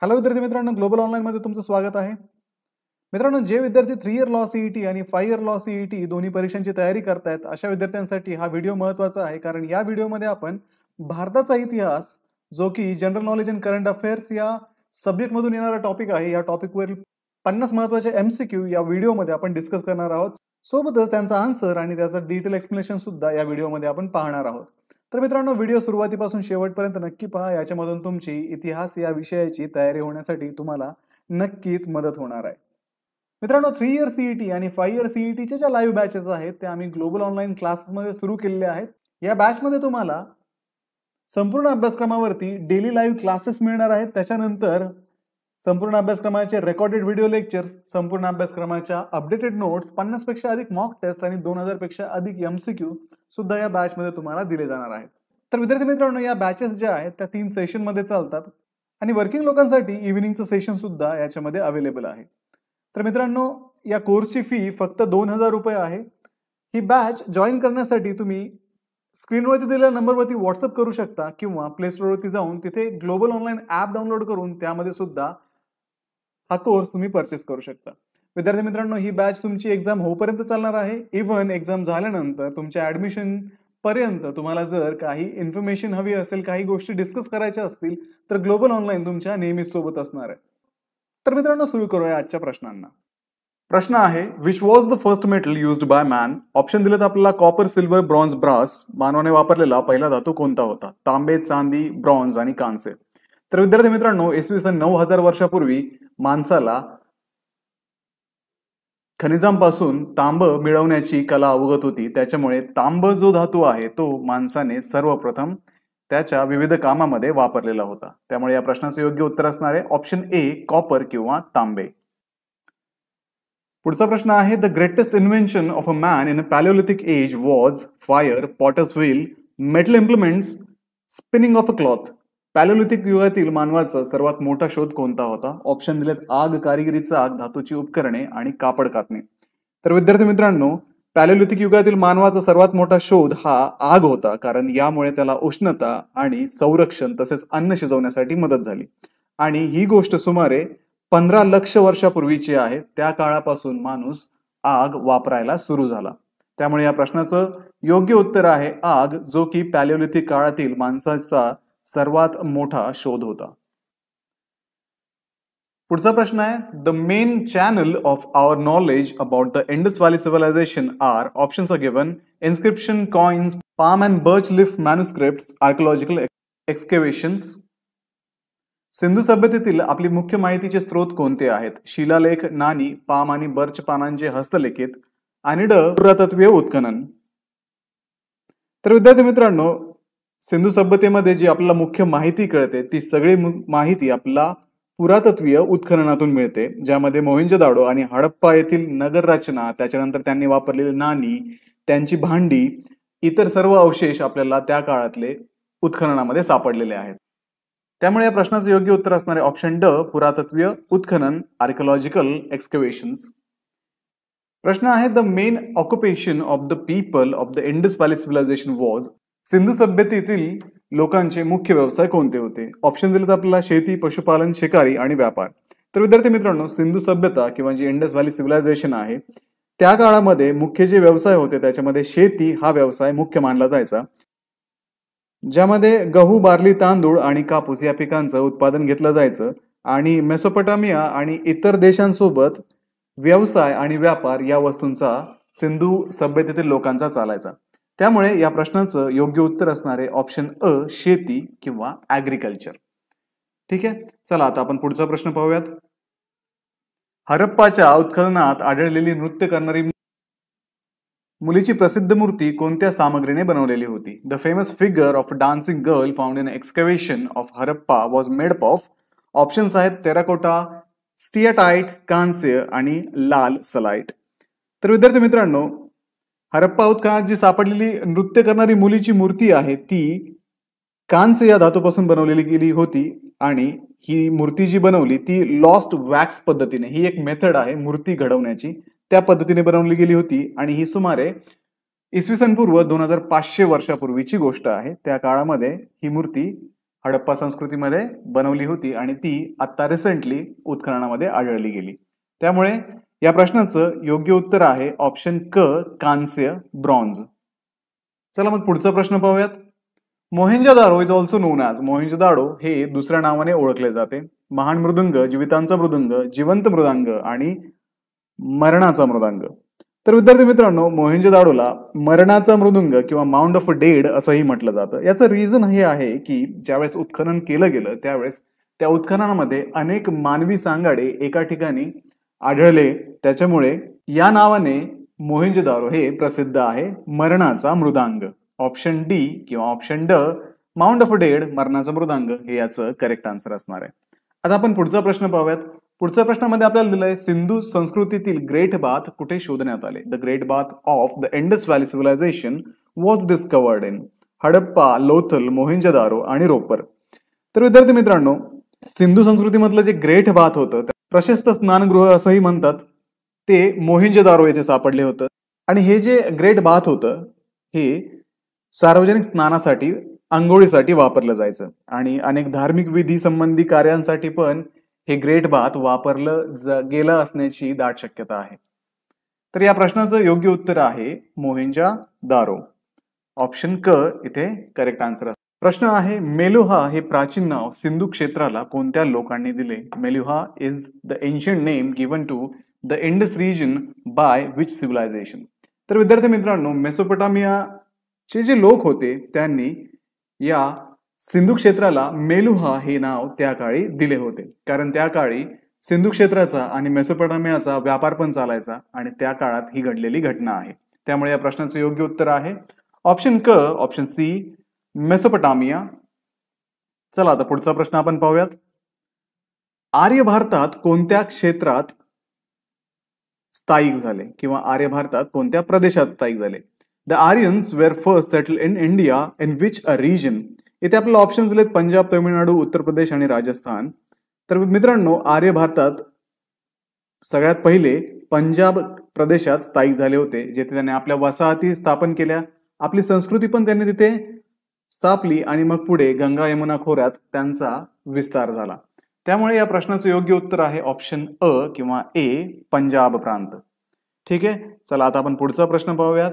Hello विद्यार्थी मित्रांनो, global online मध्ये तुमचं स्वागत आहे. मित्रांनो, जे विद्यार्थी 3 इयर लॉ सीईटी आणि 5 इयर लॉ सीईटी दोन्ही परीक्षांची तयारी करतायत अशा विद्यार्थ्यांसाठी हा व्हिडिओ महत्त्वाचा आहे. कारण या व्हिडिओमध्ये आपण भारताचा इतिहास, जो की general knowledge and current affairs या सब्जेक्ट मधून येणारा टॉपिक आहे, या टॉपिकवरील 50 महत्त्वाचे एमसीक्यू या व्हिडिओमध्ये आपण डिस्कस करणार आहोत. सोबतच त्यांचा आन्सर आणि त्याचा डिटेल एक्सप्लेनेशन सुद्धा या व्हिडिओमध्ये आपण पाहणार आहोत. तर मित्रांनो, व्हिडिओ सुरुवातीपासून शेवटपर्यंत नक्की पहा. याच्यामधून तुमची इतिहास या विषयाची तयारी होण्यासाठी तुम्हाला नक्कीच मदत होणार आहे. मित्रांनो, 3 इयर सीईटी आणि 5 इयर सीईटीच्या ज्या लाईव्ह बॅचेस आहेत त्या आम्ही ग्लोबल ऑनलाईन क्लासेसमध्ये सुरू केलेल्या आहेत. या बॅचमध्ये तुम्हाला संपूर्ण अभ्यासक्रमावरती डेली लाईव्ह क्लासेस मिळणार आहेत. त्याच्यानंतर संपूर्ण अभ्यासक्रमाचे रेकॉर्डेड व्हिडिओ लेक्चर्स, संपूर्ण अभ्यासक्रमाच्या अपडेटेड नोट्स, 50 पेक्षा अधिक मॉक टेस्ट आणि 2000 पेक्षा अधिक एमसीक्यू सुद्धा या बॅचमध्ये तुम्हाला दिले जाणार आहेत. तर विद्यार्थी मित्रांनो, या बॅचेस ज्या आहेत त्या 3 सेशन मध्ये चालतात आणि वर्किंग लोकांसाठी इव्हिनिंगचं सेशन सुद्धा याच्यामध्ये अवेलेबल आहे. तर मित्रांनो, या कोर्सची फी फक्त 2000 रुपये आहे. ही बॅच जॉईन करण्यासाठी तुम्ही स्क्रीनवरती दिलेल्या नंबरवरती व्हॉट्सअप करू शकता किंवा प्ले स्टोअरवरती जाऊन तिथे ग्लोबल ऑनलाईन ऍप डाउनलोड करून त्यामध्ये सुद्धा हा कोर्स तुम्ही परचेस करू शकता. विद्यार्थी मित्रांनो, ही बॅच तुमची एक्झाम होईपर्यंत चालणार आहे. इव्हन एक्झाम झाल्यानंतर तुमच्या ऍडमिशन पर्यंत तुम्हाला जर काही इन्फॉर्मेशन हवी असेल, काही गोष्टी डिस्कस करायच्या असतील, तर ग्लोबल ऑनलाईन तुमच्या नेहमीच सोबत असणार आहे. तर मित्रांनो, सुरू करूया आजच्या प्रश्नांना. प्रश्न आहे, which was the first metal used by man? Option दिलेत आपल्याला कॉपर, सिल्वर, ब्रॉन्झ, ब्रास. मानवाने वापरलेला पहिला धातू कोणता होता? तांबे, चांदी, ब्रॉन्झ आणि कांस्य. तर विद्यार्थी मित्रांनो, इसवी सन 9000 वर्षापूर्वी माणसाला खनिजांपासून तांब मिळवण्याची कला अवगत होती. त्याच्यामुळे तांब जो धातू आहे तो माणसाने सर्वप्रथम त्याच्या विविध कामामध्ये वापरलेला होता. त्यामुळे या प्रश्नाचं योग्य उत्तर असणार आहे ऑप्शन ए, कॉपर किंवा तांबे. पुढचा प्रश्न आहे, the greatest invention of a man in a palaeolithic age was fire, potter's wheel, metal implements, spinning of a cloth. Palaeolithic युगातील मानवाचा सर्वात मोठा शोध कोणता होता? ऑप्शन दिलेत आग, कारिगिरीचा आग, धातूची उपकरणे आणि कापड कातणे. तर विद्यार्थी मित्रांनो, पॅलिओलिथिक युगातील मानवाचा सर्वात मोठा शोध हा आग होता. कारण यामुळे त्याला उष्णता आणि संरक्षण तसेच अन्न शिजवण्यासाठी मदत झाली. आणि ही गोष्ट सुमारे 15 लक्ष वर्षापूर्वीची आहे. त्या काळापासून माणूस आग वापरायला सुरू झाला. त्यामुळे या प्रश्नाचं योग्य उत्तर आहे आग, जो की पॅलिओलिथिक काळातील माणसाचा सर्वात मोठा शोध होता. पुढचा प्रश्न आहे, the main channel of our knowledge about the Indus valley civilisation are. Options are given, inscription, coins, palm and birch leaf manuscripts, archaeological excavations. सिंधू सभ्यतेतील आपली मुख्य माहितीचे स्रोत कोणते आहेत? शिलालेख, नाणी, पाम आणि बर्च पानांचे हस्तलिखित आणि पुरातत्वीय उत्खनन. तर विद्यार्थी मित्रांनो, सिंधू सभ्यतेमध्ये जी आपल्याला मुख्य माहिती कळते ती सगळी माहिती आपल्याला पुरातत्वीय उत्खननातून मिळते, ज्यामध्ये मोहेंजोदाडो आणि हडप्पा येथील नगर रचना, त्याच्यानंतर त्यांनी वापरलेली नाणी, त्यांची भांडी, इतर सर्व अवशेष आपल्याला त्या काळातले उत्खननामध्ये सापडलेले आहेत. त्यामुळे या प्रश्नाचं योग्य उत्तर असणार आहे ऑप्शन ड, पुरातत्वीय उत्खनन, आर्किओलॉजिकल एक्सकेव्हेशन्स. प्रश्न आहे, the main occupation of the people of the Indus valley civilisation was. सिंधू सभ्यतेतील लोकांचे मुख्य व्यवसाय कोणते होते? ऑप्शन दिलेत आपल्याला शेती, पशुपालन, शिकारी आणि व्यापार. तर विद्यार्थी मित्रांनो, सिंधू सभ्यता किंवा जी इंडस व्हॅली सिव्हिलायझेशन आहे त्या काळामध्ये मुख्य जे व्यवसाय होते त्याच्यामध्ये शेती हा व्यवसाय मुख्य मानला जायचा, ज्यामध्ये गहू, बार्ली, तांदूळ आणि कापूस या पिकांचं उत्पादन घेतलं जायचं. आणि मेसोपोटामिया आणि इतर देशांसोबत व्यवसाय आणि व्यापार या वस्तूंचा सिंधू सभ्यतेतील लोकांचा चालायचा. त्यामुळे या प्रश्नाचं योग्य उत्तर असणारे ऑप्शन अ, शेती किंवा ऍग्रिकल्चर. ठीक आहे, चला आता आपण पुढचा प्रश्न पाहूयात. हरप्पाच्या उत्खननात आढळलेली नृत्य करणारी मुलीची प्रसिद्ध मूर्ती कोणत्या सामग्रीने बनवलेली होती? The famous figure of dancing girl found in excavation of Harappa was made of. Options आहेत टेराकोटा, स्टियाटाइट, कांस्य आणि लाल सलाइट. तर विद्यार्थी मित्रांनो, हरप्पा उत्खननात जी सापडलेली नृत्य करणारी मुलीची मूर्ती आहे ती कांस्य या धातूपासून बनवलेली गेली होती. आणि ही मूर्ती जी बनवली ती लॉस्ट वॅक्स पद्धतीने, ही एक मेथड आहे मूर्ती घडवण्याची, त्या पद्धतीने बनवली गेली होती. आणि ही सुमारे इसवी सन पूर्व 2500 वर्षापूर्वीची गोष्ट आहे. त्या काळामध्ये ही मूर्ती हडप्पा संस्कृतीमध्ये बनवली होती आणि ती आता रिसेंटली उत्खननामध्ये आढळली गेली. त्यामुळे या प्रश्नाचं योग्य उत्तर आहे ऑप्शन क, कांस्य, ब्रॉन्झ. चला मग पुढचा प्रश्न पाहूयात. Mohenjo-daro is also non as, Mohenjo-daro हे दुसऱ्या नावाने ओळखले जाते. महान मृदुंग, जीवितांचा मृदुंग, जिवंत मृदांग आणि मरणाचा मृदांग. तर विद्यार्थी मित्रांनो, मोहेंजोदारोला मरणाचा मृदुंग किंवा माउंड ऑफ डेड असंही म्हटलं जातं. याचं रिझन हे आहे की ज्यावेळेस उत्खनन केलं गेलं त्यावेळेस त्या उत्खननामध्ये अनेक मानवी सांगाडे एका ठिकाणी आढळले, त्याच्यामुळे या नावाने मोहेंजोदारो हे प्रसिद्ध आहे, मरणाचा मृदांग. ऑप्शन डी किंवा ऑप्शन ड, माउंट ऑफ डेड, मरणाचा मृदांग हे याचं करेक्ट आन्सर असणार आहे. आता आपण पुढचा प्रश्न पाहूयात. पुढच्या प्रश्नामध्ये आपल्याला दिलंय सिंधू संस्कृतीतील ग्रेट बाथ कुठे शोधण्यात आले. The great bath of the Indus valley civilisation was discovered in Harappa, Lothal, Mohenjodaro आणि रोपर. तर विद्यार्थी मित्रांनो, सिंधू संस्कृतीमधलं जे ग्रेट बाथ होतं, प्रशस्त स्नानगृह असंही म्हणतात, ते मोहेंजोदारो येथे सापडले होतं. आणि हे जे ग्रेट बाथ होतं हे सार्वजनिक स्नानासाठी, आंघोळीसाठी वापरलं जायचं आणि अनेक धार्मिक विधी संबंधी कार्यांसाठी पण हे ग्रेट बाथ वापरलं गेलं असण्याची दाट शक्यता आहे. तर या प्रश्नाचं योग्य उत्तर आहे मोहेंजोदारो. ऑप्शन क इथे करेक्ट आन्सर. प्रश्न आहे, मेलुहा हे प्राचीन नाव सिंधू क्षेत्राला कोणत्या लोकांनी दिले. Meluha is the ancient name given to the Indus region by which civilisation. तर विद्यार्थी मित्रांनो, मेसोपोटामियाचे जे लोक होते त्यांनी या सिंधू क्षेत्राला मेलुहा हे नाव त्या काळी दिले होते, कारण त्या काळी सिंधू क्षेत्राचा आणि मेसोपोटामियाचा व्यापार पण चालायचा आणि त्या काळात ही घडलेली घटना आहे. त्यामुळे या प्रश्नाचं योग्य उत्तर आहे ऑप्शन क, ऑप्शन सी, मेसोपोटामिया. चला आता पुढचा प्रश्न आपण पाहूयात. आर्य भारतात कोणत्या क्षेत्रात स्थायिक झाले किंवा आर्य भारतात कोणत्या प्रदेशात स्थायिक झाले. The Aryans were first settle in India in which a region. इथे आपल्याला ऑप्शन दिलेत पंजाब, तमिळनाडू, उत्तर प्रदेश आणि राजस्थान. तर मित्रांनो, आर्य भारतात सगळ्यात पहिले पंजाब प्रदेशात स्थायिक झाले होते, जेथे त्यांनी आपल्या वसाहती स्थापन केल्या, आपली संस्कृती पण त्यांनी तिथे स्थापली आणि मग पुढे गंगा यमुना खोऱ्यात त्यांचा विस्तार झाला. त्यामुळे या प्रश्नाचं योग्य उत्तर आहे ऑप्शन अ किंवा ए, पंजाब प्रांत. ठीक आहे, चला आता आपण पुढचा प्रश्न पाहूयात.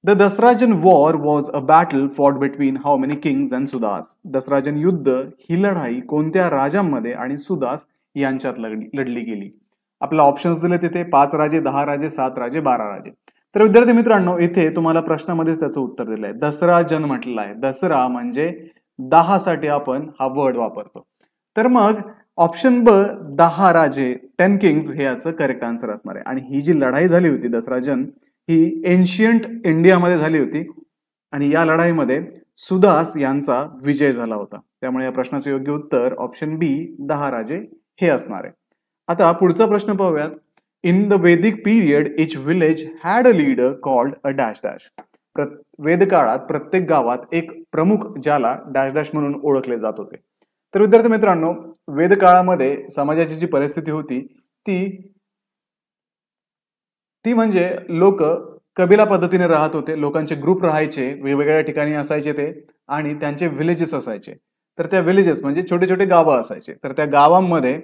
The Dasarajan war was a battle fought between how many kings and Sudas. दसराजन युद्ध ही लढाई कोणत्या राजांमध्ये आणि सुदास यांच्यात लढली गेली. आपल्याला ऑप्शन्स दिले तिथे 5 राजे, 10 राजे, 7 राजे, 12 राजे. तर विद्यार्थी मित्रांनो, इथे तुम्हाला प्रश्नामध्येच त्याचं उत्तर दिलंय. दसराजन म्हटलेलं आहे. दसरा म्हणजे 10 साठी आपण हा वर्ड वापरतो. तर मग ऑप्शन ब, 10 राजे, 10 किंग्स हे याचं करेक्ट आन्सर असणार आहे. आणि ही जी लढाई झाली होती दसराजन ही एन्शियंट इंडियामध्ये झाली होती आणि या लढाईमध्ये सुदास यांचा विजय झाला होता. त्यामुळे या प्रश्नाचं योग्य उत्तर ऑप्शन बी, 10 राजे हे असणार आहे. आता पुढचा प्रश्न पाहूयात. In the Vedic period each village had a leader called a dash dash. वेद काळात प्रत्येक गावात एक प्रमुख ज्याला डॅश डॅश म्हणून ओळखले जात होते. तर विद्यार्थी मित्रांनो, वेद काळामध्ये समाजाची जी परिस्थिती होती ती म्हणजे लोक कबिला पद्धतीने राहत होते. लोकांचे ग्रुप राहायचे, वेगवेगळ्या ठिकाणी असायचे ते, आणि त्यांचे विलेजेस असायचे. तर त्या विलेजेस म्हणजे छोटे छोटे गावं असायचे. तर त्या गावांमध्ये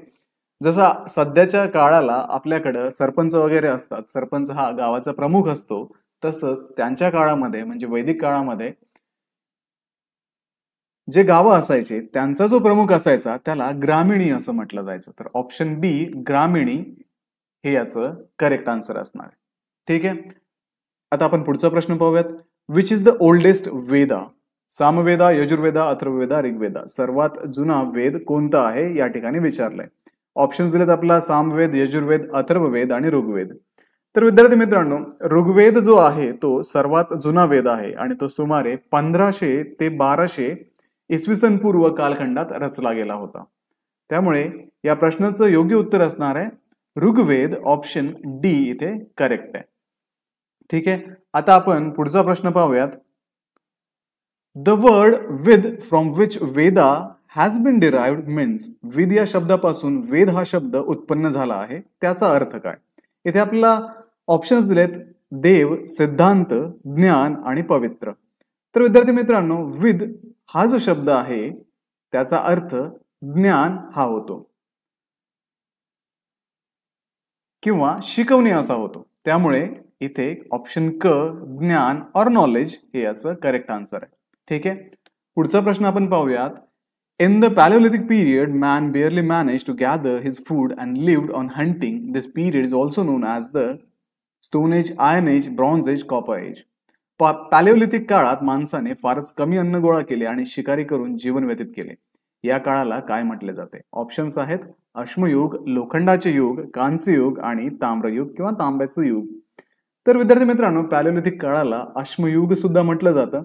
जसा सध्याच्या काळाला आपल्याकडं सरपंच वगैरे असतात, सरपंच हा गावाचा प्रमुख असतो, तसंच त्यांच्या काळामध्ये म्हणजे वैदिक काळामध्ये जे गावं असायचे त्यांचा जो प्रमुख असायचा त्याला ग्रामीणी असं म्हटलं जायचं. तर ऑप्शन बी, ग्रामीणी हे याचं करेक्ट आन्सर असणार. ठीक आहे, आता आपण पुढचा प्रश्न पाहूयात. Which is the oldest Veda. Samaveda, Yajurveda, Atharvaveda, Rigveda. सर्वात जुना वेद कोणता आहे या ठिकाणी विचारलंय. ऑप्शन्स दिलेत आपला सामवेद, यजुर्वेद, अथर्ववेद आणि ऋग्वेद. तर विद्यार्थी मित्रांनो, ऋग्वेद जो आहे तो सर्वात जुना वेद आहे आणि तो सुमारे 1500 ते 1200 इसवी सन पूर्व कालखंडात रचला गेला होता. त्यामुळे या प्रश्नाचं योग्य उत्तर असणार आहे ऋग्वेद. ऑप्शन डी इथे करेक्ट आहे. ठीक आहे, आता आपण पुढचा प्रश्न पाहूयात. The word vid from which Veda has been derived means. Vid या शब्दापासून वेद हा शब्द उत्पन्न झाला आहे, त्याचा अर्थ काय. इथे आपल्याला ऑप्शन्स दिलेत देव, सिद्धांत, ज्ञान आणि पवित्र. तर विद्यार्थी मित्रांनो, विद हा जो शब्द आहे त्याचा अर्थ ज्ञान हा होतो किंवा शिकवणे असा होतो. त्यामुळे इथे ऑप्शन क ज्ञान और नॉलेज हे याचं करेक्ट आन्सर आहे. ठीक आहे, पुढचा प्रश्न आपण पाहूयात. In the Paleolithic period, man barely managed to gather his food and lived on hunting. This period is also known as the Stone Age, Iron Age, Bronze Age, Copper Age. पॅलिओलिथिक काळात माणसाने फारच कमी अन्न गोळा केले आणि शिकारी करून जीवन व्यतीत केले. या काळाला काय म्हटले जाते? ऑप्शन्स आहेत अश्मयुग, लोखंडाचे युग, कांस्य युग आणि ताम्रयुग किंवा तांब्याचं युग. तर विद्यार्थी मित्रांनो, पॅलिओलिथिक काळाला अश्मयुग सुद्धा म्हटलं जातं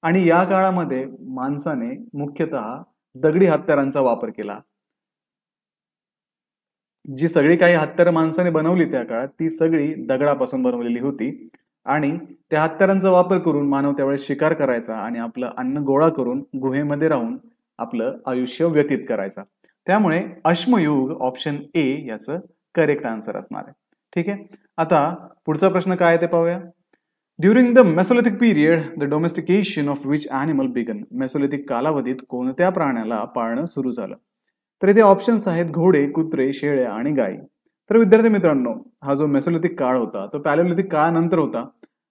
आणि या काळामध्ये माणसाने मुख्यतः दगडी हत्यारांचा वापर केला. जी सगळी काही हत्यारं माणसाने बनवली त्या काळात ती सगळी दगडापासून बनवलेली होती आणि त्या हत्यारांचा वापर करून मानव त्यावेळेस शिकार करायचा आणि आपलं अन्न गोळा करून गुहेमध्ये राहून आपलं आयुष्य व्यतीत करायचा. त्यामुळे अश्मयुग ऑप्शन ए याचं करेक्ट आन्सर असणार आहे. ठीक आहे, आता पुढचा प्रश्न काय आहे ते पाहूया. During the Mesolithic period, the domestication of which animal began? Mesolithic कालावधीत कोणत्या प्राण्याला पाळणं सुरू झालं? तर इथे ऑप्शन्स आहेत घोडे, कुत्रे, शेळ्या आणि गायी. तर विद्यार्थी मित्रांनो, हा जो मेसोलिथिक काळ होता तो पॅलिओलिथिक काळानंतर होता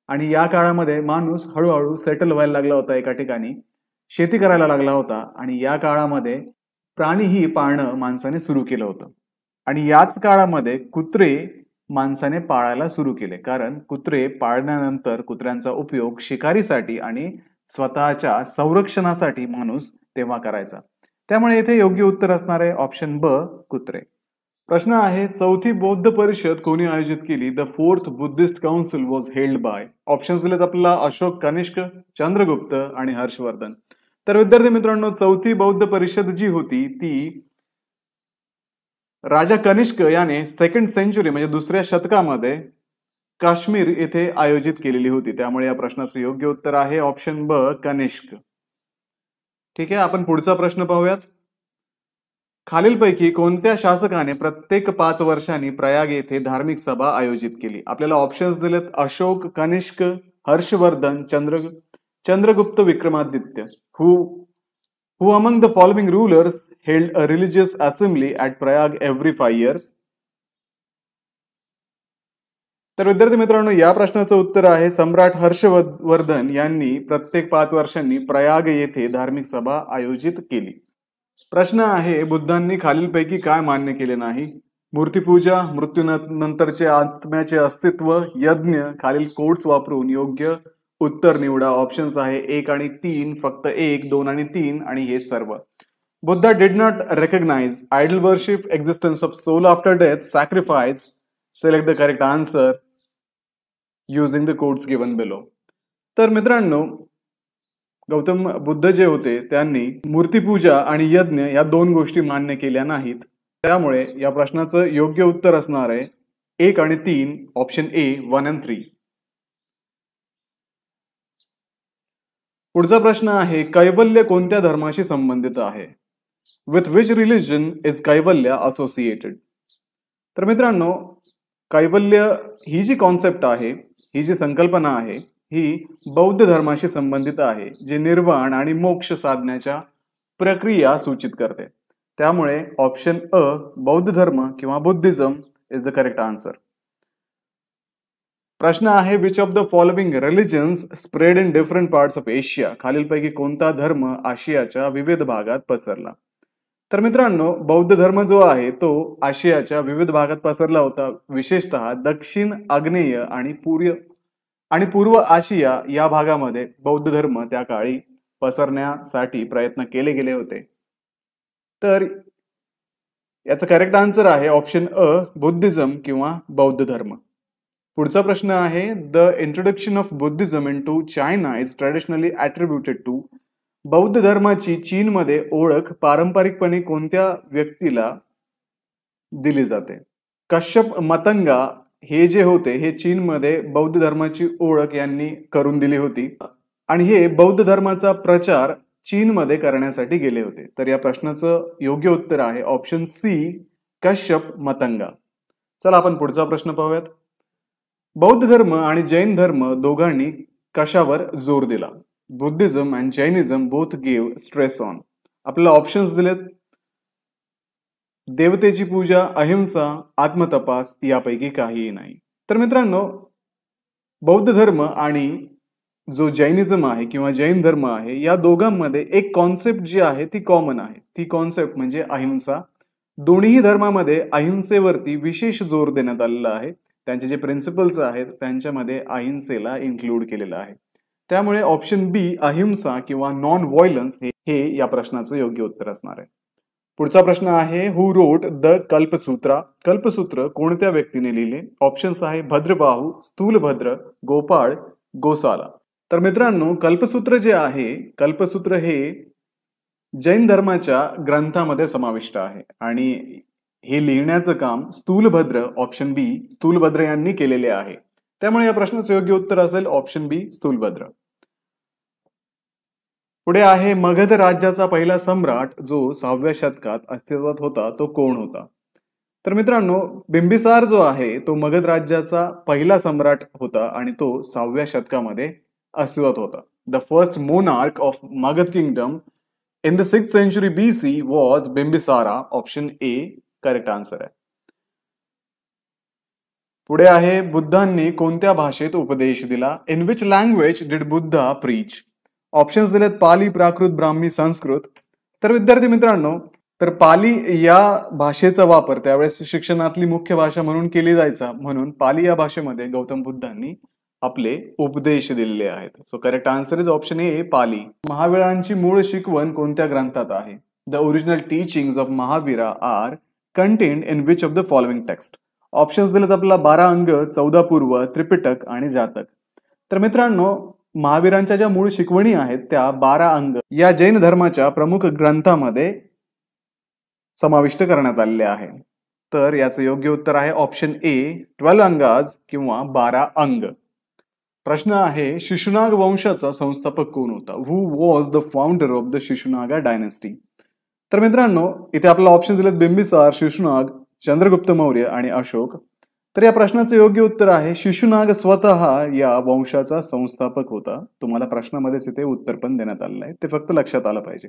आणि या काळामध्ये माणूस हळूहळू सेटल व्हायला लागला होता, एका ठिकाणी शेती करायला लागला होता आणि या काळामध्ये प्राणीही पाळणं माणसाने सुरू केलं होतं. आणि याच काळामध्ये कुत्रे माणसाने पाळायला सुरू केले, कारण कुत्रे पाळण्यानंतर कुत्र्यांचा उपयोग शिकारीसाठी आणि स्वतःच्या संरक्षणासाठी माणूस तेव्हा करायचा. त्यामुळे इथे योग्य उत्तर असणार आहे ऑप्शन ब कुत्रे. प्रश्न आहे, चौथी बौद्ध परिषद कोणी आयोजित केली? The fourth Buddhist council was held by. Options दिलेत आपल्याला अशोक कनिष्क, चंद्रगुप्त आणि हर्षवर्धन. तर विद्यार्थी मित्रांनो, चौथी बौद्ध परिषद जी होती ती राजा कनिष्क याने सेकंड सेंचुरी म्हणजे दुसऱ्या शतकामध्ये काश्मीर येथे आयोजित केलेली होती. त्यामुळे या प्रश्नाचं योग्य उत्तर आहे ऑप्शन ब कनिष्क. ठीक आहे, आपण पुढचा प्रश्न पाहूयात. खालीलपैकी कोणत्या शासकाने प्रत्येक 5 वर्षांनी प्रयाग येथे धार्मिक सभा आयोजित केली? आपल्याला ऑप्शन्स दिलेत Ashok, Kanishka, Harshvardhan, Chandragupta, Vikramaditya. Who among the following rulers held a religious assembly at Prayag every 5 years? तर विद्यार्थी मित्रांनो, या प्रश्नाचं उत्तर आहे सम्राट हर्षवर्धन यांनी प्रत्येक 5 वर्षांनी प्रयाग येथे धार्मिक सभा आयोजित केली. प्रश्न आहे, बुद्धांनी खालीलपैकी काय मान्य केले नाही? मूर्तिपूजा, मृत्यूनंतरचे आत्म्याचे अस्तित्व, यज्ञ. खालील कोड्स वापरून योग्य उत्तर निवडा. ऑप्शन्स आहे 1 आणि 3, फक्त 1, 2 आणि 3 आणि हे सर्व. Buddha did not recognise idol worship, existence of soul after death, sacrifice. Select the correct answer using the codes given below. तर मित्रांनो, गौतम बुद्ध जे होते त्यांनी मूर्तिपूजा आणि यज्ञ या 2 गोष्टी मान्य केल्या नाहीत. त्यामुळे या प्रश्नाचं योग्य उत्तर असणार आहे 1 आणि 3, ऑप्शन ए 1 and 3. पुढचा प्रश्न आहे, कैवल्य कोणत्या धर्माशी संबंधित आहे? With which religion is Kaivalya associated? तर मित्रांनो, कैवल्य ही जी कॉन्सेप्ट आहे, ही जी संकल्पना आहे, ही बौद्ध धर्माशी संबंधित आहे, जे निर्वाण आणि मोक्ष साधण्याच्या प्रक्रिया सूचित करते. त्यामुळे ऑप्शन अ बौद्ध धर्म किंवा Buddhism is the correct answer. प्रश्न आहे, which of the following religions spread in different parts of Asia? खालीलपैकी कोणता धर्म आशियाच्या विविध भागात पसरला? तर मित्रांनो, बौद्ध धर्म जो आहे तो आशियाच्या विविध भागात पसरला होता. विशेषतः दक्षिण, आग्नेय आणि पूर्व आशिया या भागामध्ये बौद्ध धर्म त्या काळी पसरण्यासाठी प्रयत्न केले गेले होते. तर याचं करेक्ट आन्सर आहे ऑप्शन अ बुद्धिझम किंवा बौद्ध धर्म. पुढचा प्रश्न आहे, the introduction of Buddhism into China is traditionally attributed to. बौद्ध धर्माची चीनमध्ये ओळख पारंपरिकपणे कोणत्या व्यक्तीला दिली जाते? कश्यप मतंगा हे जे होते हे चीनमध्ये बौद्ध धर्माची ओळख यांनी करून दिली होती आणि हे बौद्ध धर्माचा प्रचार चीनमध्ये करण्यासाठी गेले होते. तर या प्रश्नाचं योग्य उत्तर आहे ऑप्शन सी कश्यप मतंगा. चला आपण पुढचा प्रश्न पाहूयात. बौद्ध धर्म आणि जैन धर्म दोघांनी कशावर जोर दिला? Buddhism and Jainism both give stress on. आपल्याला ऑप्शन्स दिलेत, देवतेची पूजा, अहिंसा, आत्मतपास यापैकी काहीही नाही. तर मित्रांनो, बौद्ध धर्म आणि जो जैनिझम आहे किंवा जैन धर्म आहे या दोघांमध्ये एक कॉन्सेप्ट जी आहे ती कॉमन आहे. ती कॉन्सेप्ट म्हणजे अहिंसा. दोन्ही धर्मामध्ये अहिंसेवरती विशेष जोर देण्यात आलेला आहे. त्यांचे जे प्रिन्सिपल्स आहेत त्यांच्यामध्ये अहिंसेला इन्क्लूड केलेलं आहे. त्यामुळे ऑप्शन बी अहिंसा किंवा नॉन व्हायलन्स हे या प्रश्नाचं योग्य उत्तर असणार आहे. पुढचा प्रश्न आहे, who wrote the Kalpasutra? Kalpasutra कोणत्या व्यक्तीने लिहिले? ऑप्शन्स आहे भद्रबाहू, स्थूलभद्र, गोपाळ, गोसाला. तर मित्रांनो, कल्पसूत्र जे आहे, कल्पसूत्र हे जैन धर्माच्या ग्रंथामध्ये समाविष्ट आहे आणि हे लिहिण्याचं काम स्थूलभद्र, ऑप्शन बी स्थूलभद्र यांनी केलेले आहे. त्यामुळे या प्रश्नाचं योग्य उत्तर असेल ऑप्शन बी स्थूलभद्र. पुढे आहे, मगध राज्याचा पहिला सम्राट जो 6व्या शतकात अस्तित्वात होता तो कोण होता? तर मित्रांनो, बिंबिसार जो आहे तो मगध राज्याचा पहिला सम्राट होता आणि तो 6व्या शतकामध्ये अस्तित्वात होता. The first monarch of Magadh kingdom in the 6th century BC was Bimbisara. Option A correct answer आहे. पुढे आहे, बुद्धांनी कोणत्या भाषेत उपदेश दिला? In which language did Buddha preach? Options दिलेत पाली, प्राकृत, ब्राह्मी, संस्कृत. तर विद्यार्थी मित्रांनो, तर पाली या भाषेचा वापर त्यावेळेस शिक्षणातली मुख्य भाषा म्हणून केली जायचा, म्हणून पाली या भाषेमध्ये गौतम बुद्धांनी आपले उपदेश दिलेले आहेत. So correct answer is option A Pali. महावीरांची मूळ शिकवण कोणत्या ग्रंथात आहे? The original teachings of Mahavira are contained in which of the following text? Options दिलेत आपला 12 अंग, 14 पूर्व, त्रिपिटक आणि जातक. तर मित्रांनो, महावीरांच्या ज्या मूळ शिकवणी आहेत त्या 12 अंग या जैन धर्माच्या प्रमुख ग्रंथामध्ये समाविष्ट करण्यात आलेले आहे. तर याचं योग्य उत्तर आहे ऑप्शन ए 12 अंगाज किंवा 12 अंग. प्रश्न आहे, शिशुनाग वंशाचा संस्थापक कोण होता? Who was the founder of the Shishunaga dynasty? तर मित्रांनो, इथे आपल्याला ऑप्शन दिलेत बिंबिसार, शिशुनाग, चंद्रगुप्त मौर्य आणि अशोक. तर या प्रश्नाचं योग्य उत्तर आहे शिशुनाग स्वतः या वंशाचा संस्थापक होता. तुम्हाला प्रश्नामध्येच इथे उत्तर पण देण्यात आलेलं आहे, ते फक्त लक्षात आलं पाहिजे.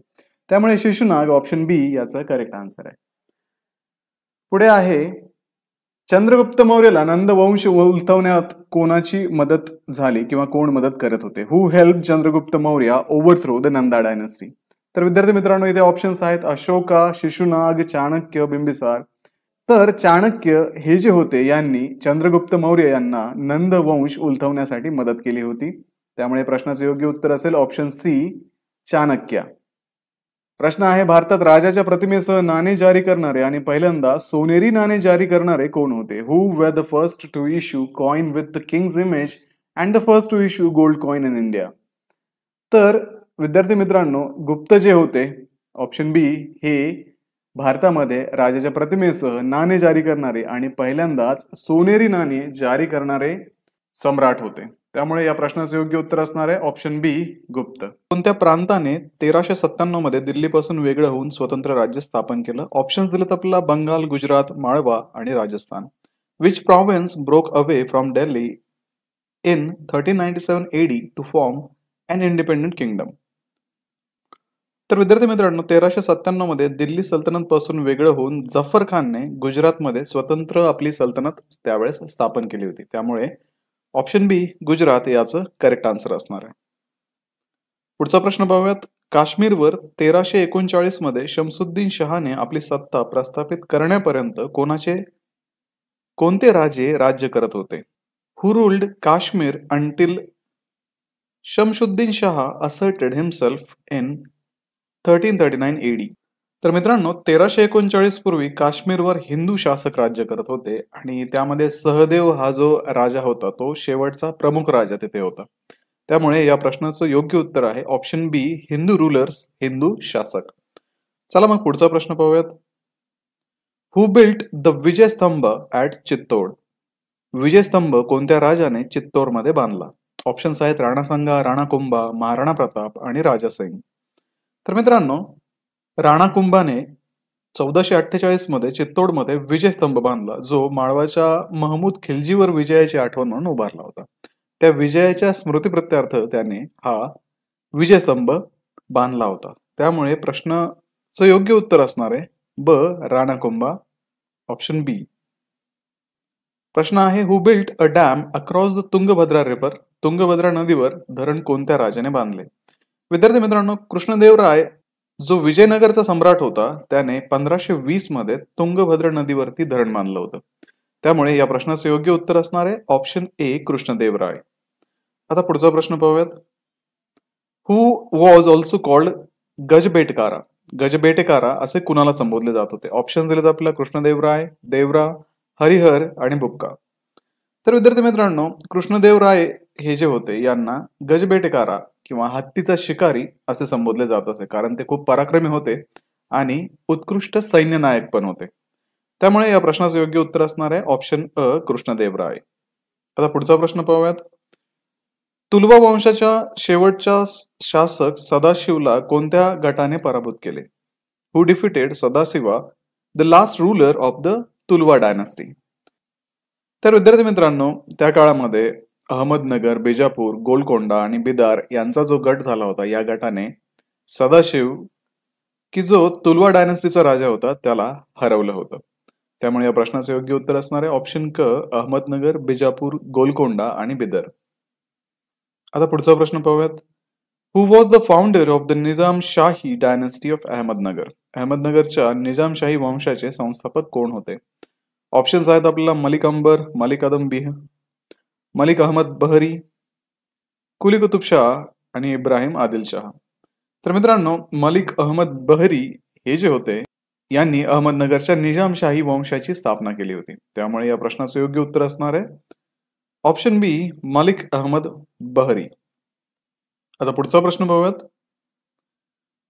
त्यामुळे शिशुनाग ऑप्शन बी याचा करेक्ट आन्सर आहे. पुढे आहे, चंद्रगुप्त मौर्याला नंद वंश उलथवण्यात कोणाची मदत झाली किंवा कोण मदत करत होते? Who help Chandragupta Maurya overthrow the Nanda dynasty? तर विद्यार्थी मित्रांनो, इथे ऑप्शन्स आहेत अशोका, शिशुनाग, चाणक्य, बिंबिसार. तर चाणक्य हे जे होते यांनी चंद्रगुप्त मौर्य यांना नंद वंश उलथवण्यासाठी मदत केली होती. त्यामुळे प्रश्नाचं योग्य उत्तर असेल ऑप्शन सी चाणक्य. प्रश्न आहे, भारतात राजाच्या प्रतिमेसह नाणे जारी करणारे आणि पहिल्यांदा सोनेरी नाणे जारी करणारे कोण होते? Who were the first to issue coin with the king's image and the first to issue gold coin in India? तर विद्यार्थी मित्रांनो, गुप्त जे होते, ऑप्शन बी, हे भारतामध्ये राजाच्या प्रतिमेसह नाणे जारी करणारे आणि पहिल्यांदाच सोनेरी नाणे जारी करणारे सम्राट होते. त्यामुळे या प्रश्नाचं योग्य उत्तर असणार आहे ऑप्शन बी गुप्त. कोणत्या प्रांताने 1397 मध्ये दिल्लीपासून वेगळं होऊन स्वतंत्र राज्य स्थापन केलं? ऑप्शन्स दिलेत आपल्याला बंगाल, गुजरात, माळवा आणि Rajasthan. Which province broke away from Delhi in 1397 AD to form an independent kingdom? तर विद्यार्थी मित्रांनो, 1397 मध्ये दिल्ली सल्तनत पासून वेगळं होऊन जफर खानने गुजरातमध्ये स्वतंत्र आपली सल्तनत त्यावेळेस स्थापन केली होती. त्यामुळे ऑप्शन बी गुजरात याचं करेक्ट आन्सर असणार आहे. पुढचा प्रश्न पाहूयात. काश्मीरवर 1339 मध्ये शमसुद्दीन शहाने आपली सत्ता प्रस्थापित करण्यापर्यंत कोणते राजे राज्य करत होते? Who ruled Kashmir until Shamsuddin Shah asserted himself in 1339 AD? तर मित्रांनो, 1339 पूर्वी काश्मीरवर हिंदू शासक राज्य करत होते आणि त्यामध्ये सहदेव हा जो राजा होता तो शेवटचा प्रमुख राजा तिथे होता. त्यामुळे या प्रश्नाचं योग्य उत्तर आहे ऑप्शन बी हिंदू रूलर्स, हिंदू शासक. चला मग पुढचा प्रश्न पाहूयात. हु बिल्ट द विजय स्तंभ ऍट चित्तोड? विजय स्तंभ कोणत्या राजाने चित्तोडमध्ये बांधला? ऑप्शन्स आहेत राणा सांगा, राणा कुंभा, महाराणा प्रताप आणि राजा सिंग. तर मित्रांनो, राणा कुंभाने 1448 मध्ये चित्तोडमध्ये विजय स्तंभ बांधला, जो माळवाच्या महमूद खिलजीवर विजयाची आठवण म्हणून उभारला होता. त्या विजयाच्या स्मृतीप्रित्यर्थ त्याने हा विजय स्तंभ बांधला होता. त्यामुळे प्रश्न सो योग्य उत्तर असणार आहे ब राणाकुंभा, ऑप्शन बी. प्रश्न आहे, who built a dam across the Tungabhadra river. Tungabhadra नदीवर धरण कोणत्या राजाने बांधले? विद्यार्थी मित्रांनो, कृष्णदेवराय जो विजयनगरचा सम्राट होता त्याने 1520 मध्ये तुंगभद्रा नदीवरती धरण बांधलं होतं. त्यामुळे या प्रश्नाचं योग्य उत्तर असणार आहे ऑप्शन ए कृष्णदेवराय. आता पुढचा प्रश्न पाहूयात. Who was also called गजबेटकारा. गजबेटकारा असे कुणाला संबोधले जात होते? ऑप्शन दिलेत आपल्याला कृष्णदेवराय, देवरा, हरिहर आणि बुक्का. तर विद्यार्थी मित्रांनो, कृष्णदेवराय हे जे होते यांना गजबेटकारा किंवा हत्तीचा शिकारी असे संबोधले जात असे, कारण ते खूप पराक्रमी होते आणि उत्कृष्ट सैन्य नायक पण होते. त्यामुळे या प्रश्नाचं योग्य उत्तर असणार आहे ऑप्शन अ कृष्णदेवराय. आता पुढचा प्रश्न पाहूयात. तुलवा वंशाच्या शेवटच्या शासक सदाशिवला कोणत्या गटाने पराभूत केले? Who defeated Sadashiva, the last ruler of the Tuluva dynasty. तर विद्यार्थी मित्रांनो, त्या काळामध्ये अहमदनगर, बिजापूर, गोलकोंडा आणि बिदार यांचा जो गट झाला होता, या गटाने सदाशिव की जो तुलवा डायनास्टीचा राजा होता त्याला हरवलं होतं. त्यामुळे या प्रश्नाचं योग्य उत्तर असणार आहे ऑप्शन क अहमदनगर, बिजापूर, गोलकोंडा आणि बिदर. आता पुढचा प्रश्न पाहूयात. Who was the founder of the Nizamshahi dynasty of Ahmednagar. अहमदनगरच्या निजामशाही वंशाचे संस्थापक कोण होते? ऑप्शन्स आहेत आपल्याला मलिक अंबर, मलिक आदम बिह, मलिक अहमद बहरी, कुली कुतुब शाह आणि इब्राहिम आदिल शाह. तर मित्रांनो, मलिक अहमद बहरी हे जे होते यांनी अहमदनगरच्या निजामशाही वंशाची स्थापना केली होती. त्यामुळे या प्रश्नाचं योग्य उत्तर असणार आहे ऑप्शन बी मलिक अहमद बहरी. आता पुढचा प्रश्न पाहूयात.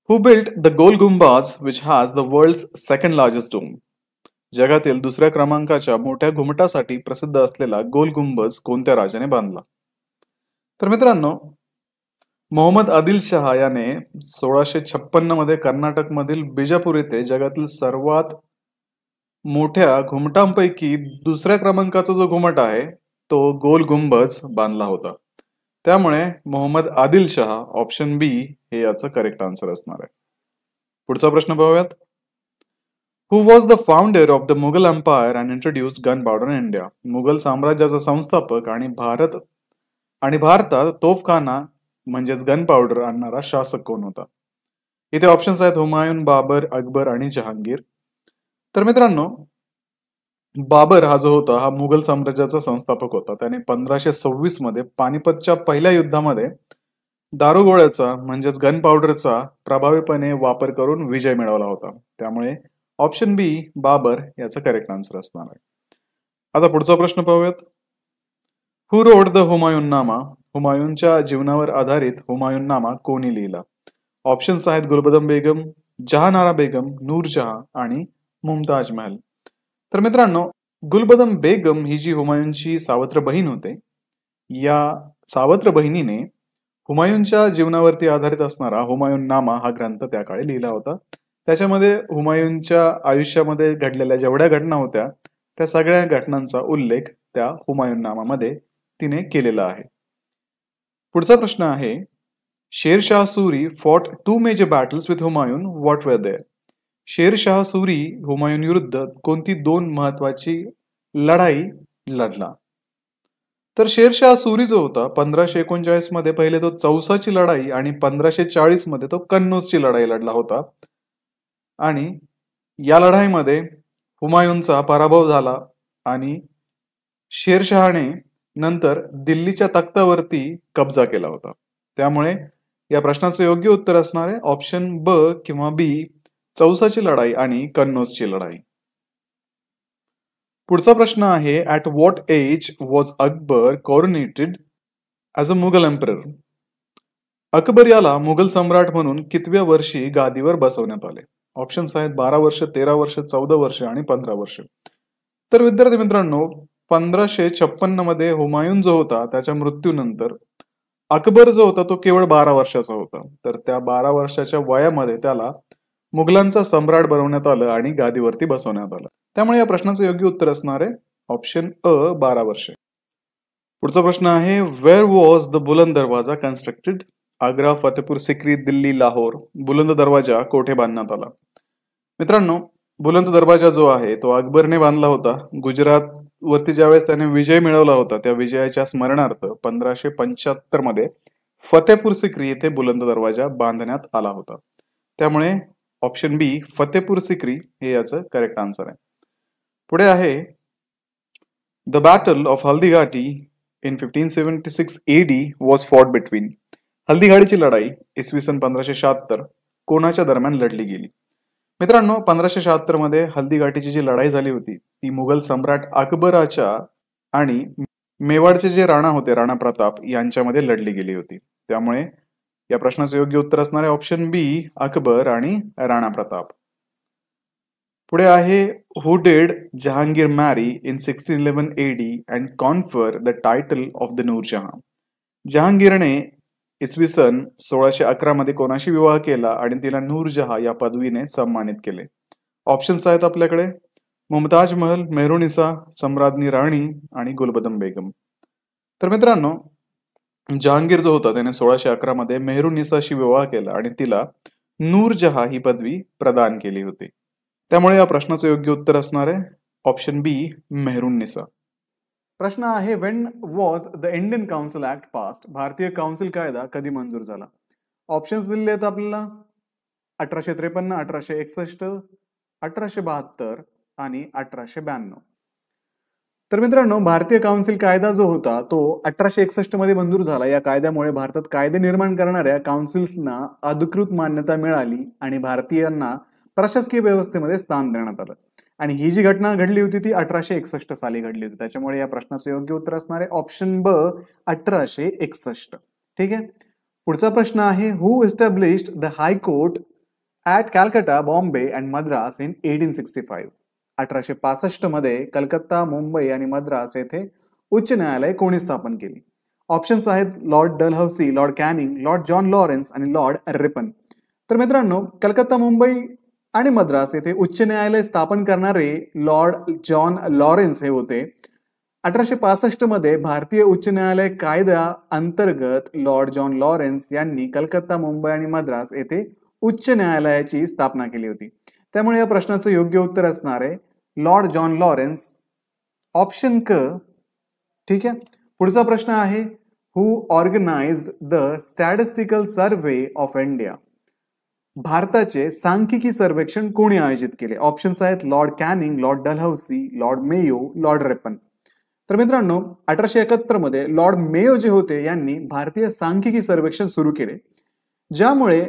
Who built the Gol Gumbaz which has the world's second largest dome. जगातील दुसऱ्या क्रमांकाच्या मोठ्या घुमटासाठी प्रसिद्ध असलेला गोल गुंबज कोणत्या राजाने बांधला? तर मित्रांनो, मोहम्मद आदिल शहा याने 1656 मध्ये कर्नाटक मधील बिजापूर येथे जगातील सर्वात मोठ्या घुमटांपैकी दुसऱ्या क्रमांकाचा जो घुमट आहे तो गोल गुंबज बांधला होता. त्यामुळे मोहम्मद आदिल शहा, ऑप्शन बी हे याचं करेक्ट आन्सर असणार आहे. पुढचा प्रश्न पाहूयात. Who was the founder of the Mughal empire and introduced gunpowder in India. Mughal साम्राज्याचा संस्थापक आणि भारतात तोफखाना म्हणजेच गन पावडर आणणारा शासक कोण होता? इथे ऑप्शन्स आहेत हुमायून, बाबर, अकबर आणि जहांगीर. तर मित्रांनो, बाबर हा जो होता हा मुघल साम्राज्याचा संस्थापक होता. त्याने 1526 मध्ये पानिपतच्या पहिल्या युद्धामध्ये दारुगोळ्याचा म्हणजेच गन पावडरचा प्रभावीपणे वापर करून विजय मिळवला होता. त्यामुळे ऑप्शन बी बाबर याचा करेक्ट आन्सर असणार आहे. आता पुढचा प्रश्न पाहूयात. Who wrote the हुमायूननामा. हुमायूनच्या जीवनावर आधारित हुमायूननामा कोणी लिहिला? ऑप्शन्स आहेत गुलबदन बेगम, जहानारा बेगम, नूरजहां आणि मुमताज महल. तर मित्रांनो, गुलबदन बेगम ही जी हुमायूनची सावत्र बहीण होते, या सावत्र बहिणीने हुमायूनच्या जीवनावरती आधारित असणारा हुमायूननामा हा ग्रंथ त्या काळी लिहिला होता. त्याच्यामध्ये हुमायूनच्या आयुष्यामध्ये घडलेल्या जेवढ्या घटना होत्या त्या सगळ्या घटनांचा उल्लेख त्या हुमायूननामामध्ये तिने केलेला आहे. पुढचा प्रश्न आहे. Sher Shah Suri fought 2 major battles with Humayun, what were there. Sher Shah Suri Humayun विरुद्ध कोणती 2 महत्वाची लढाई लढला? तर शेरशाह सुरी जो होता 1539 मध्ये पहिले तो चौसाची लढाई आणि 1540 मध्ये तो कन्नौजची लढाई लढला होता. आणि या लढाईमध्ये हुमायूनचा पराभव झाला आणि शेरशहाने नंतर दिल्लीच्या तख्तावरती कब्जा केला होता. त्यामुळे या प्रश्नाचं योग्य उत्तर असणार आहे ऑप्शन ब किंवा बी चौसाची लढाई आणि कन्नौजची लढाई. पुढचा प्रश्न आहे. At what age was Akbar coronated as a Mughal emperor. Akbar याला मुघल सम्राट म्हणून कितव्या वर्षी गादीवर बसवण्यात आले? ऑप्शन्स आहेत 12 वर्ष, 13 वर्ष, 14 वर्ष आणि 15 वर्ष. तर विद्यार्थी मित्रांनो, 1556 मध्ये हुमायून जो होता त्याच्या मृत्यूनंतर अकबर जो होता तो केवळ 12 वर्षाचा होता. तर त्या 12 वर्षाच्या वयामध्ये त्याला मुघलांचा सम्राट बनवण्यात आलं आणि गादीवरती बसवण्यात आलं. त्यामुळे या प्रश्नाचं योग्य उत्तर असणार आहे ऑप्शन अ 12 वर्षे. पुढचा प्रश्न आहे. वेअर वॉज द बुलंद दरवाजा कन्स्ट्रक्टेड. आग्रा, फतेपूर सिक्री, दिल्ली, लाहोर. बुलंद दरवाजा कोठे बांधण्यात आला? मित्रांनो, बुलंद दरवाजा जो आहे तो अकबरने बांधला होता. गुजरात वरती ज्यावेळेस त्याने विजय मिळवला होता त्या विजयाच्या स्मरणार्थ 1575 मध्ये फतेपूर सिक्री येथे बुलंद दरवाजा बांधण्यात आला होता. त्यामुळे ऑप्शन बी फतेपूर सिक्री हे याचं करेक्ट आन्सर आहे. पुढे आहे the battle of Haldighati in 1576 AD was fought between. हल्दीघाटीची लढाई इसवी सन 1576 कोणाच्या दरम्यान लढली गेली? मित्रांनो, 1576 मध्ये हल्दीघाटीची जी लढाई झाली होती ती मुघल सम्राट अकबराच्या आणि मेवाडचे जे राणा होते राणा प्रताप यांच्यामध्ये लढली गेली होती. त्यामुळे या प्रश्नाचं योग्य उत्तर असणार आहे ऑप्शन बी अकबर आणि राणा प्रताप. पुढे आहे हु did Jahangir marry in 1611 AD and confer the title of the Nur Jahan. जहांगीरने इसवी सन 1611 मध्ये कोणाशी विवाह केला आणि तिला नूरजहां या पदवीने सन्मानित केले? ऑप्शन्स आहेत आपल्याकडे मुमताज महल, मेहरुनिसा, सम्राज्ञी राणी आणि गुलबदन बेगम. तर मित्रांनो, जहांगीर जो होता त्याने 1611 मध्ये मेहरुनिसाशी विवाह केला आणि तिला नूरजहां ही पदवी प्रदान केली होती. त्यामुळे या प्रश्नाचं योग्य उत्तर असणार आहे ऑप्शन बी मेहरुनिसा. प्रश्न आहे when was the Indian council act passed. भारतीय काउन्सिल कायदा कधी मंजूर झाला? ऑप्शन्स दिलेले आहेत आपल्याला 1853, 1861, 1872 आणि 1892. तर मित्रांनो, भारतीय काउन्सिल कायदा जो होता तो 1861 मध्ये मंजूर झाला. या कायद्यामुळे भारतात कायदे निर्माण करणाऱ्या काउन्सिल्सना अधिकृत मान्यता मिळाली आणि भारतीयांना प्रशासकीय व्यवस्थेमध्ये स्थान देण्यात आलं. आणि ही जी घटना घडली होती ती 1861 साली घडली होती. त्याच्यामुळे या प्रश्नाचं योग्य उत्तर असणार आहे ऑप्शन ब 1861. ठीक आहे. पुढचा प्रश्न आहे who established the high court at Calcutta, Bombay and Madras in 1865. 1865 मध्ये कलकत्ता, मुंबई आणि मद्रास येथे उच्च न्यायालय कोणी स्थापन केली? ऑप्शन्स आहेत Lord Dalhousie, Lord Canning, Lord John Lawrence आणि लॉर्ड रिपन. तर मित्रांनो, कलकत्ता, मुंबई आणि मद्रास येथे उच्च न्यायालय स्थापन करणारे लॉर्ड जॉन लॉरेन्स हे होते. 1865 मध्ये भारतीय उच्च न्यायालय कायदा अंतर्गत लॉर्ड जॉन लॉरेन्स यांनी कलकत्ता, मुंबई आणि मद्रास येथे उच्च न्यायालयाची स्थापना केली होती. त्यामुळे या प्रश्नाचं योग्य उत्तर असणार आहे लॉर्ड जॉन लॉरेन्स, ऑप्शन क. ठीक आहे. पुढचा प्रश्न आहे who organised the statistical survey of India. भारताचे सांख्यिकी सर्वेक्षण कोणी आयोजित केले? ऑप्शन्स आहेत Lord Canning, Lord Dalhousie, Lord Mayo, Lord Ripon. तर मित्रांनो, 1871 मध्ये लॉर्ड मेयो जे होते यांनी भारतीय सांख्यिकी सर्वेक्षण सुरू केले, ज्यामुळे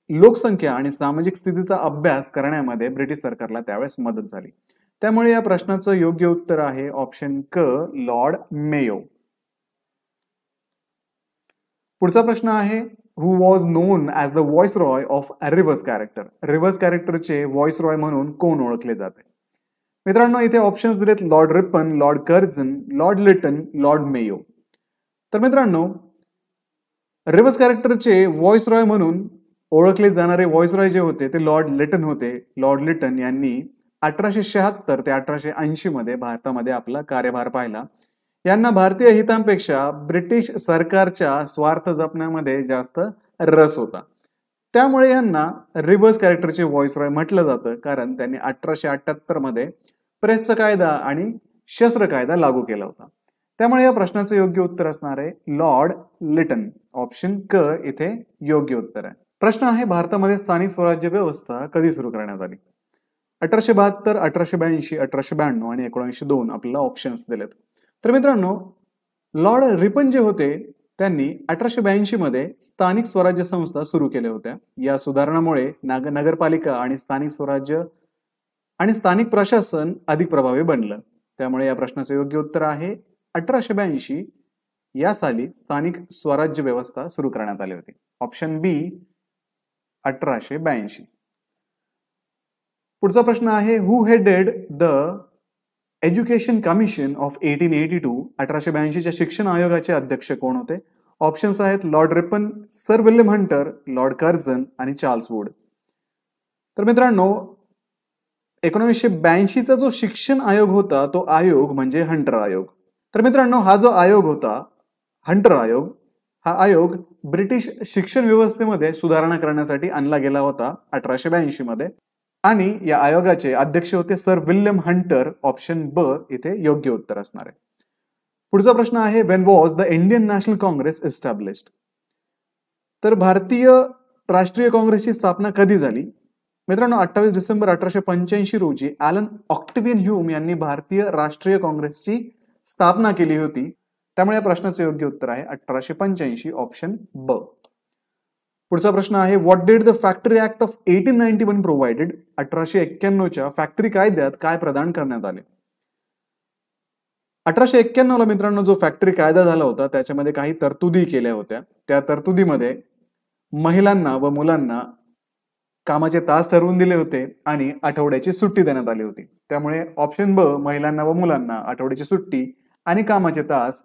लोकसंख्या आणि सामाजिक स्थितीचा अभ्यास करण्यामध्ये ब्रिटिश सरकारला त्यावेळेस मदत झाली. त्यामुळे या प्रश्नाचं योग्य उत्तर आहे ऑप्शन क लॉर्ड मेयो. पुढचा प्रश्न आहे who was known as the viceroy of reverse character. Reverse कॅरेक्टरचे व्हॉइसरॉय म्हणून कोण ओळखले जाते? मित्रांनो, इथे ऑप्शन्स दिलेत Lord Ripon, Lord Curzon, Lord Lytton, Lord Mayo. तर मित्रांनो, रिव्हर्स कॅरेक्टरचे व्हॉइसरॉय म्हणून ओळखले जाणारे व्हॉइसरॉय जे होते ते लॉर्ड लिटन होते. लॉर्ड लिटन यांनी 1876 ते 1880 मध्ये भारतामध्ये आपला कार्यभार पाहिला. यांना भारतीय हितांपेक्षा ब्रिटिश सरकारच्या स्वार्थ जपण्यामध्ये जास्त रस होता. त्यामुळे यांना रिव्हर्स कॅरेक्टरचे व्हॉइसरॉय म्हटलं जातं, कारण त्यांनी 1878 मध्ये प्रेसचा कायदा आणि शस्त्र कायदा लागू केला होता. त्यामुळे या प्रश्नाचं योग्य उत्तर असणार आहे लॉर्ड लिटन, ऑप्शन क इथे योग्य उत्तर आहे. प्रश्न आहे भारतामध्ये स्थानिक स्वराज्य व्यवस्था कधी सुरू करण्यात आली? 1872, 1882, 1892 आणि 1902 आपल्याला ऑप्शन्स दिलेत. तर मित्रांनो, लॉर्ड रिपन जे होते त्यांनी 1882 मध्ये स्थानिक स्वराज्य संस्था सुरू केल्या होत्या. या सुधारणामुळे नगरपालिका आणि स्थानिक स्वराज्य आणि स्थानिक प्रशासन अधिक प्रभावी बनलं. त्यामुळे या प्रश्नाचं योग्य उत्तर आहे 1882 या साली स्थानिक स्वराज्य व्यवस्था सुरू करण्यात आली होती, ऑप्शन बी 1882. पुढचा प्रश्न आहे who headed the education commission of 1882. 1882 च्या शिक्षण आयोगाचे अध्यक्ष कोण होते? ऑप्शन्स आहेत Lord Ripon, sir William Hunter, Lord Curzon आणि चार्ल्स वूड. तर मित्रांनो, 1982 चा जो शिक्षण आयोग होता तो आयोग म्हणजे हंटर आयोग. तर मित्रांनो, हा जो आयोग होता हंटर आयोग, हा आयोग ब्रिटिश शिक्षण व्यवस्थेमध्ये सुधारणा करण्यासाठी आणला गेला होता 1882 मध्ये. आणि या आयोगाचे अध्यक्ष होते सर विल्यम हंटर. ऑप्शन ब इथे योग्य उत्तर असणार आहे. पुढचा प्रश्न आहे, when was the Indian national Congress established? तर भारतीय राष्ट्रीय काँग्रेसची स्थापना कधी झाली? मित्रांनो, 28 डिसेंबर 1885 रोजी ॲलन ऑक्टेवियन ह्यूम यांनी भारतीय राष्ट्रीय काँग्रेसची स्थापना केली होती. त्यामुळे या प्रश्नाचे योग्य उत्तर आहे 1885, ऑप्शन ब. पुढचा प्रश्न आहे, what did the factory act of 1891 provided? 1891च्या फॅक्टरी कायद्यात काय प्रदान करण्यात आले? 1891 ला मित्रांनो जो फॅक्टरी कायदा झाला होता त्याच्यामध्ये काही तरतुदी केल्या होत्या. त्या तरतुदीमध्ये महिलांना व मुलांना कामाचे तास ठरवून दिले होते आणि आठवड्याची सुट्टी देण्यात आली होती. त्यामुळे ऑप्शन ब, महिलांना व मुलांना आठवड्याची सुट्टी आणि कामाचे तास,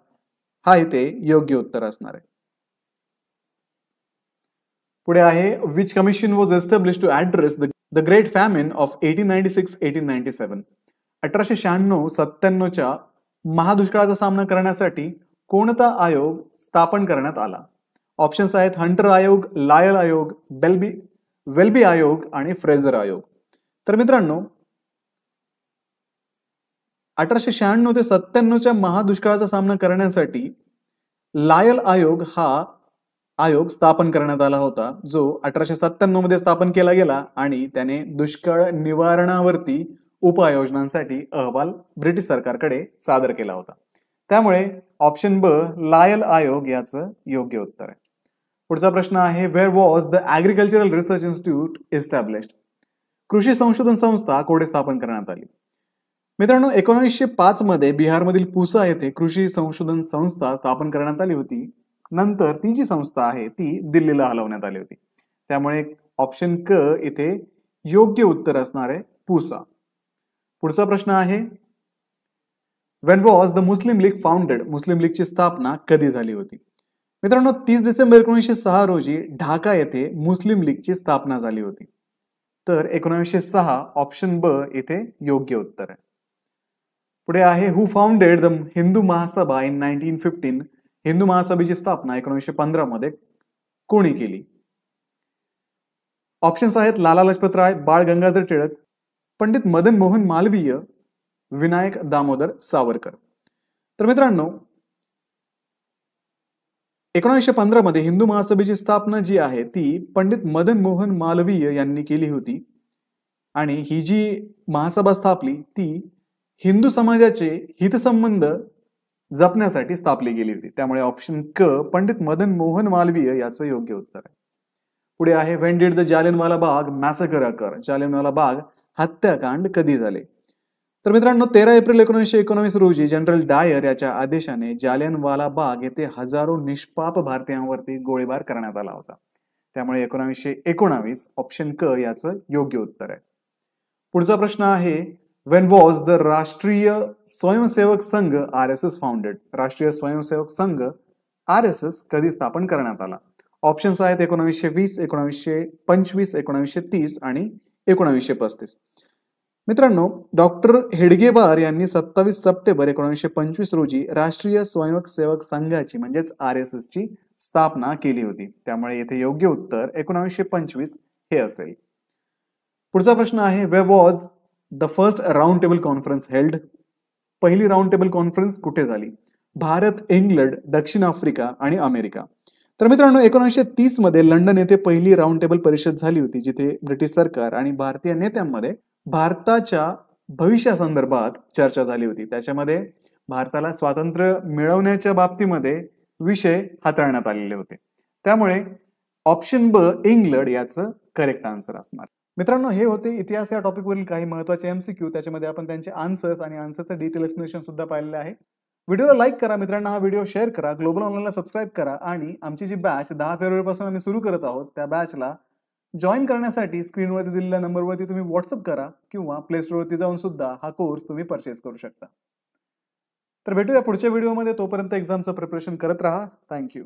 हा इथे योग्य उत्तर असणार आहे. पुढे आहे, which commission was established to address the great famine of 1896-1897? 1896-97च्या महादुष्काळाचा सामना करण्यासाठी कोणता आयोग स्थापन करण्यात आला? ऑप्शन्स आहेत हंटर आयोग, लायल आयोग, वेल्बी आयोग आणि फ्रेझर आयोग. तर मित्रांनो, 1896 ते 97च्या महादुष्काळाचा सामना करण्यासाठी लायल आयोग हा आयोग स्थापन करण्यात आला होता, जो 1897 मध्ये स्थापन केला गेला आणि त्याने दुष्काळ निवारणावरती उपाययोजनांसाठी अहवाल ब्रिटिश सरकारकडे सादर केला होता. त्यामुळे ऑप्शन ब, लायल आयोग याचं योग्य उत्तर आहे. पुढचा प्रश्न आहे, where was the agricultural research institute established? कृषी संशोधन संस्था कोठे स्थापन करण्यात आली? मित्रांनो, 1905 मध्ये बिहारमधील पुसा येथे कृषी संशोधन संस्था स्थापन करण्यात आली होती. नंतर ती जी संस्था आहे ती दिल्लीला हलवण्यात आली होती. त्यामुळे ऑप्शन क इथे योग्य उत्तर असणार आहे, पुसा. पुढचा प्रश्न आहे, when was the Muslim League founded? Muslim लीगची स्थापना कधी झाली होती? मित्रांनो, 30 डिसेंबर 1906 रोजी ढाका येथे मुस्लिम लीगची स्थापना झाली होती. तर 1906, ऑप्शन ब इथे योग्य उत्तर आहे. पुढे आहे, हु founded the Hindu Mahasabha in 1915? Hindu महासभेची स्थापना 1915 मध्ये कोणी केली? ऑप्शन्स आहेत लाला लजपत राय, बाळ गंगाधर टिळक, पंडित मदन मोहन मालवीय, विनायक दामोदर सावरकर. तर मित्रांनो, 1915 मध्ये हिंदू महासभेची स्थापना जी आहे ती पंडित मदन मोहन मालवीय यांनी केली होती आणि ही जी महासभा स्थापली ती हिंदू समाजाचे हितसंबंध जपण्यासाठी स्थापली गेली होती. त्यामुळे ऑप्शन क, पंडित मदन मोहन मालवीय याचं योग्य उत्तर आहे. पुढे आहे, when did the Jallianwala Bagh मॅसेकर occur? Jallianwala Bagh हत्याकांड कधी झाले? तर मित्रांनो, 13 एप्रिल 1919 रोजी जनरल डायर याच्या आदेशाने जालियनवाला बाग येथे हजारो निष्पाप भारतीयांवरती गोळीबार करण्यात आला होता. त्यामुळे 1919, ऑप्शन क याचं योग्य उत्तर आहे. पुढचा प्रश्न आहे, व्हेन वॉज द राष्ट्रीय स्वयंसेवक संघ RSS फाउंडेड? राष्ट्रीय स्वयंसेवक संघ RSS कधी स्थापन करण्यात आला? ऑप्शन्स आहेत 1920, 1925, 1930 आणि 1935. मित्रांनो, डॉक्टर हेडगेबार यांनी 27 सप्टेंबर 1925 रोजी राष्ट्रीय स्वयंसेवक संघाची म्हणजेच RSS ची स्थापना केली होती. त्यामुळे येथे योग्य उत्तर 1925 हे असेल. पुढचा प्रश्न आहे, where was the first round table conference held? पहिली राऊंड टेबल कॉन्फरन्स कुठे झाली? भारत, इंग्लंड, दक्षिण आफ्रिका आणि अमेरिका. तर मित्रांनो, 1930 मध्ये लंडन येथे पहिली राऊंड टेबल परिषद झाली होती, जिथे ब्रिटिश सरकार आणि भारतीय नेत्यांमध्ये भारताच्या भविष्यासंदर्भात चर्चा झाली होती. त्याच्यामध्ये भारताला स्वातंत्र्य मिळवण्याच्या बाबतीमध्ये विषय हाताळण्यात आलेले होते. त्यामुळे ऑप्शन ब, इंग्लंड याचं करेक्ट आन्सर असणार. मित्रांनो, हे होते इतिहास या टॉपिकवरील काही महत्त्वाचे MCQ. त्याच्यामध्ये आपण त्यांचे आन्सर्स आणि आन्सरचं डिटेल एक्सप्लेनेशन सुद्धा पाहिलेलं आहे. व्हिडिओला लाईक करा, मित्रांना हा व्हिडिओ शेअर करा, ग्लोबल ऑनलाईनला सबस्क्राईब करा आणि आमची जी बॅच 10 फेब्रुवारीपासून आम्ही सुरू करत आहोत त्या बॅचला जॉईन करण्यासाठी स्क्रीनवरती दिलेल्या नंबरवरती तुम्ही व्हॉट्सअप करा किंवा प्ले स्टोअरवरती जाऊन सुद्धा हा कोर्स तुम्ही परचेस करू शकता. तर भेटूया पुढच्या व्हिडिओमध्ये. तोपर्यंत एक्झामचं प्रिपरेशन करत राहा. थँक्यू.